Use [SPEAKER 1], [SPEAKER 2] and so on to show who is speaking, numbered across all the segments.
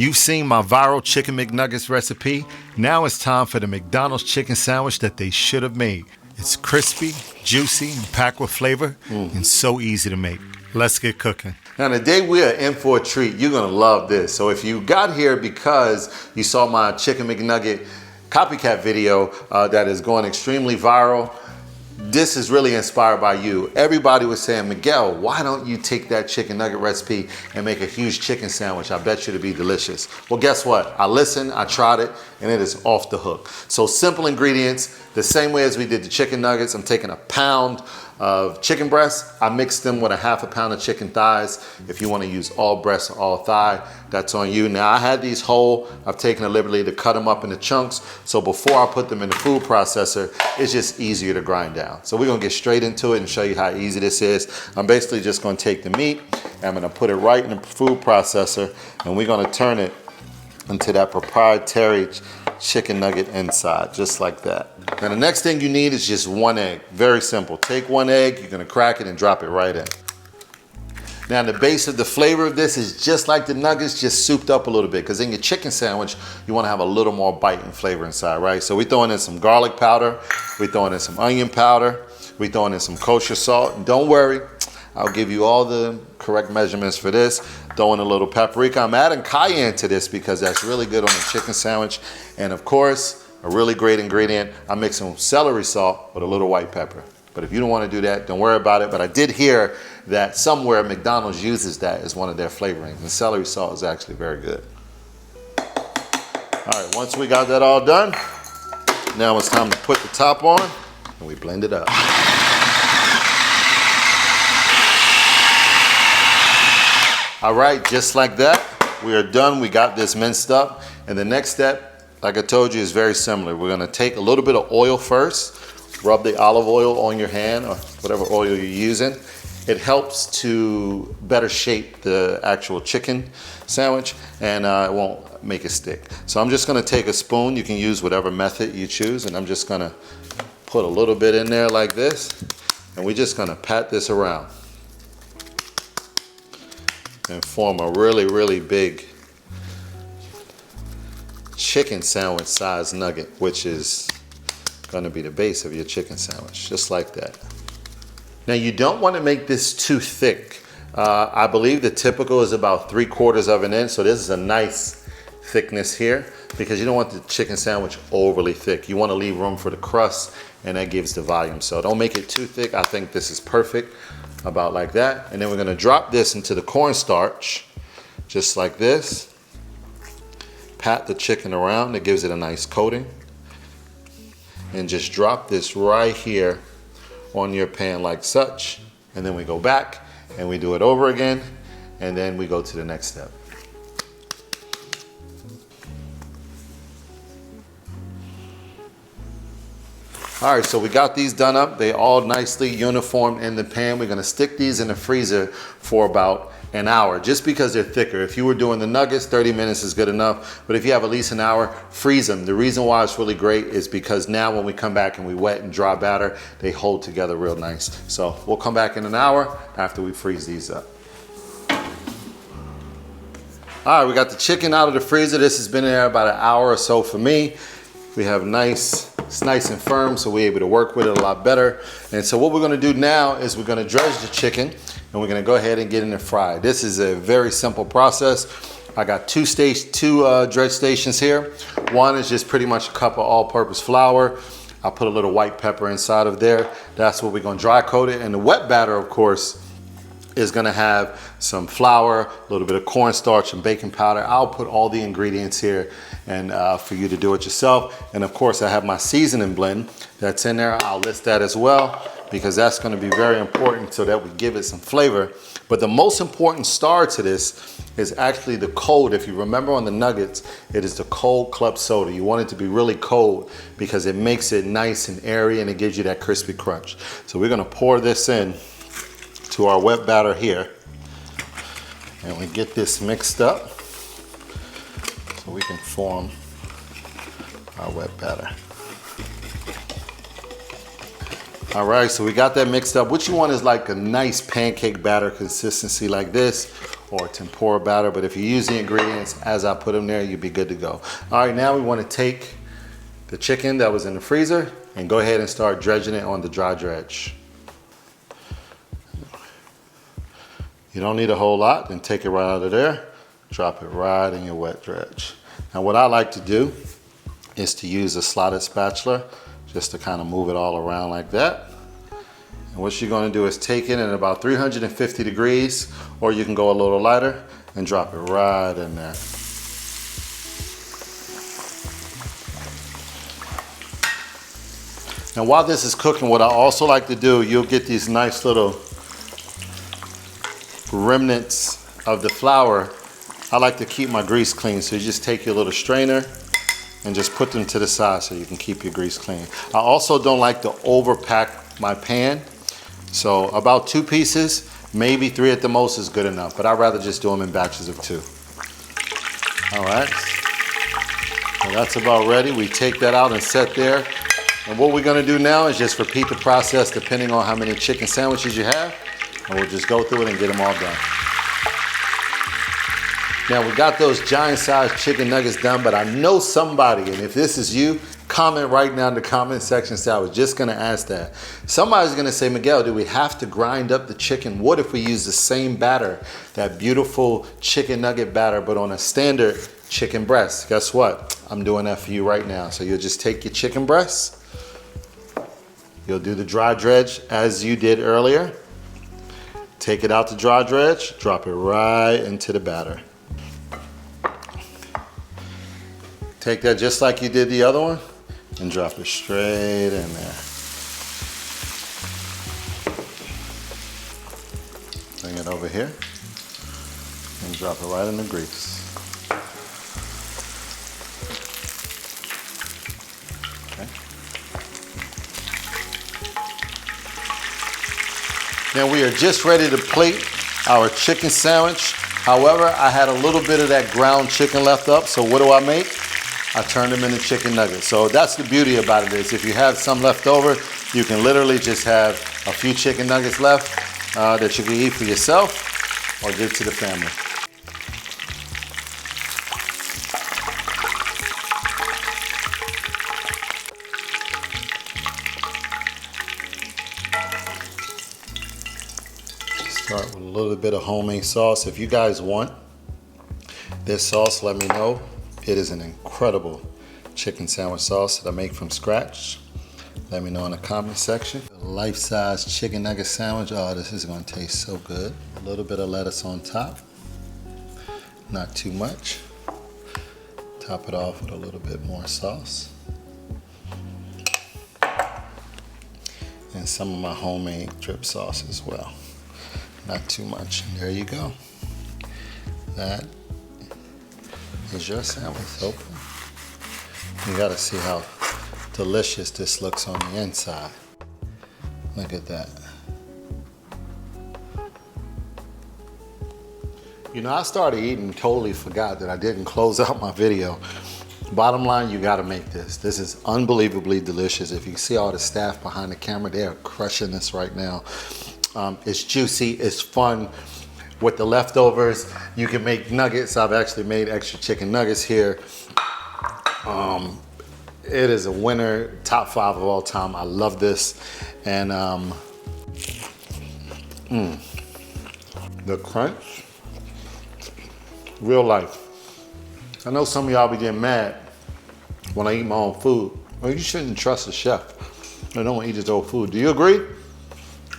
[SPEAKER 1] You've seen my viral chicken McNuggets recipe. Now it's time for the McDonald's chicken sandwich that they should have made. It's crispy, juicy, and packed with flavor, and so easy to make. Let's get cooking.
[SPEAKER 2] Now today we are in for a treat. You're gonna love this. So if you got here because you saw my chicken McNugget copycat video that is going extremely viral, this is really inspired by you. Everybody was saying, Miguel, why don't you take that chicken nugget recipe and make a huge chicken sandwich? I bet you it'd be delicious. Well, guess what? I listened, I tried it, and it is off the hook. So simple ingredients, the same way as we did the chicken nuggets. I'm taking a pound of chicken breasts. I mixed them with a half a pound of chicken thighs. If you want to use all breast or all thigh, that's on you. Now I had these whole. I've taken the liberty to cut them up into chunks. So before I put them in the food processor, it's just easier to grind down. So we're gonna get straight into it and show you how easy this is. I'm basically just gonna take the meat and I'm gonna put it right in the food processor and we're gonna turn it into that proprietary chicken nugget inside, just like that. Now the next thing you need is just one egg. Very simple. Take one egg, you're gonna crack it and drop it right in. Now the base of the flavor of this is just like the nuggets, just souped up a little bit, because in your chicken sandwich, you wanna have a little more bite and flavor inside, right? So we're throwing in some garlic powder, we're throwing in some onion powder, we're throwing in some kosher salt, and don't worry, I'll give you all the correct measurements for this. Throwing a little paprika. I'm adding cayenne to this because that's really good on a chicken sandwich. And of course, a really great ingredient, I'm mixing celery salt with a little white pepper. But if you don't want to do that, don't worry about it. But I did hear that somewhere McDonald's uses that as one of their flavorings. And celery salt is actually very good. All right, once we got that all done, now it's time to put the top on and we blend it up. All right, just like that, we are done. We got this minced up. And the next step, like I told you, is very similar. We're gonna take a little bit of oil first, rub the olive oil on your hand or whatever oil you're using. It helps to better shape the actual chicken sandwich and it won't make it stick. So I'm just gonna take a spoon. You can use whatever method you choose, and I'm just gonna put a little bit in there like this, and we're just gonna pat this around and form a really, really big chicken sandwich size nugget, which is gonna be the base of your chicken sandwich, just like that. Now you don't wanna make this too thick. I believe the typical is about 3/4 of an inch, so this is a nice thickness here because you don't want the chicken sandwich overly thick. You wanna leave room for the crust and that gives the volume. So don't make it too thick. I think this is perfect. About like that, and then we're gonna drop this into the cornstarch, just like this. Pat the chicken around, it gives it a nice coating. And just drop this right here on your pan like such. And then we go back and we do it over again, and then we go to the next step. All right, so we got these done up. They all nicely uniform in the pan. We're gonna stick these in the freezer for about an hour, just because they're thicker. If you were doing the nuggets, 30 minutes is good enough. But if you have at least an hour, freeze them. The reason why it's really great is because now when we come back and we wet and dry batter, they hold together real nice. So we'll come back in an hour after we freeze these up. All right, we got the chicken out of the freezer. This has been in there about an hour or so for me. We have it's nice and firm, so we're able to work with it a lot better. And so what we're gonna do now is we're gonna dredge the chicken and we're gonna go ahead and get it fried. This is a very simple process. I got two dredge stations here. One is just pretty much a cup of all-purpose flour. I'll put a little white pepper inside of there. That's what we're gonna dry coat it. And the wet batter, of course, is gonna have some flour, a little bit of cornstarch and baking powder. I'll put all the ingredients here and for you to do it yourself. And of course I have my seasoning blend that's in there. I'll list that as well because that's gonna be very important so that we give it some flavor. But the most important star to this is actually the cold. If you remember on the nuggets, it is the cold club soda. You want it to be really cold because it makes it nice and airy and it gives you that crispy crunch. So we're gonna pour this in to our wet batter here. And we get this mixed up so we can form our wet batter. All right, so we got that mixed up. What you want is like a nice pancake batter consistency like this, or tempura batter, but if you use the ingredients as I put them there, you'll be good to go. All right, now we want to take the chicken that was in the freezer and go ahead and start dredging it on the dry dredge. You don't need a whole lot, then take it right out of there, drop it right in your wet dredge. Now what I like to do is to use a slotted spatula just to kind of move it all around like that. And what you're going to do is take it at about 350 degrees, or you can go a little lighter and drop it right in there. Now while this is cooking, what I also like to do, you'll get these nice little remnants of the flour. I like to keep my grease clean, so you just take your little strainer and just put them to the side so you can keep your grease clean. I also don't like to overpack my pan, so about 2 pieces, maybe 3 at the most is good enough, but I'd rather just do them in batches of 2. All right, well, that's about ready. We take that out and set there. And what we're gonna do now is just repeat the process depending on how many chicken sandwiches you have, and we'll just go through it and get them all done. Now we got those giant sized chicken nuggets done, but I know somebody, and if this is you, comment right now in the comment section. So I was just gonna ask that. Somebody's gonna say, Miguel, do we have to grind up the chicken? What if we use the same batter, that beautiful chicken nugget batter, but on a standard chicken breast? Guess what? I'm doing that for you right now. So you'll just take your chicken breast, you'll do the dry dredge as you did earlier, take it out to dry dredge, drop it right into the batter. Take that just like you did the other one and drop it straight in there. Bring it over here and drop it right in the grease. Okay. Now we are just ready to plate our chicken sandwich. However, I had a little bit of that ground chicken left up, so what do I make? I turn them into chicken nuggets. So that's the beauty about it, is if you have some left over, you can literally just have a few chicken nuggets left that you can eat for yourself or give to the family. Start with a little bit of homemade sauce. If you guys want this sauce, let me know. It is an incredible chicken sandwich sauce that I make from scratch. Let me know in the comment section. Life-size chicken nugget sandwich. Oh, this is gonna taste so good. A little bit of lettuce on top. Not too much. Top it off with a little bit more sauce. And some of my homemade drip sauce as well. Not too much. And there you go. That is your sandwich open. You gotta see how delicious this looks on the inside. Look at that. You know, I started eating and totally forgot that I didn't close out my video. Bottom line, you gotta make this. This is unbelievably delicious. If you see all the staff behind the camera, they are crushing this right now. It's juicy, it's fun. With the leftovers, you can make nuggets. I've actually made extra chicken nuggets here. It is a winner, top 5 of all time. I love this. And the crunch, real life. I know some of y'all be getting mad when I eat my own food. Well, you shouldn't trust a chef. I don't eat his own food. Do you agree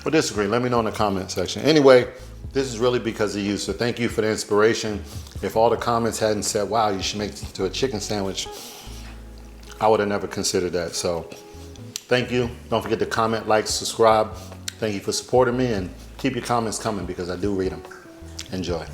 [SPEAKER 2] or disagree? Let me know in the comment section. Anyway, this is really because of you, so thank you for the inspiration. If all the comments hadn't said, wow, you should make it into a chicken sandwich, I would have never considered that. So thank you. Don't forget to comment, like, subscribe. Thank you for supporting me, and keep your comments coming because I do read them. Enjoy.